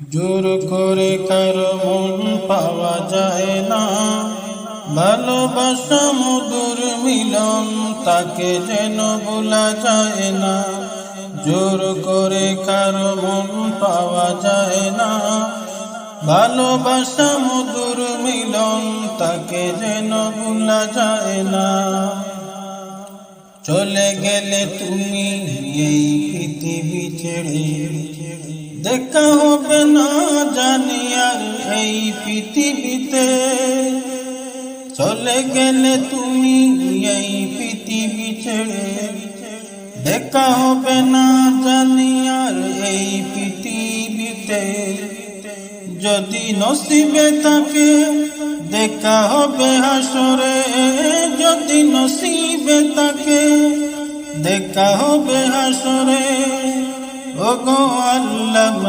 জোর করে কারো মন পাওয়া যায় না, ভালোবাসা মধুর মিলন তাকে যেন ভোলা যায় না। জোর করে কারো মন পাওয়া যায় না, ভালোবাসা মধুর মিলন তাকে যেন ভোলা যায় না। চলে গেলে তুমি এই পৃথিবী ছেড়ে, দেখা হবে না জানি আর এই পৃথিবীতে। চলে গেলে তুমি এই পৃথিবী ছেড়ে, দেখা হবে না জানি আর এই পৃথিবীতে। যদি নসিবে থাকে দেখা হবে হাসরে, যদি নসিবে থাকে দেখা হবে হাসরে। ওগো আল্লাহ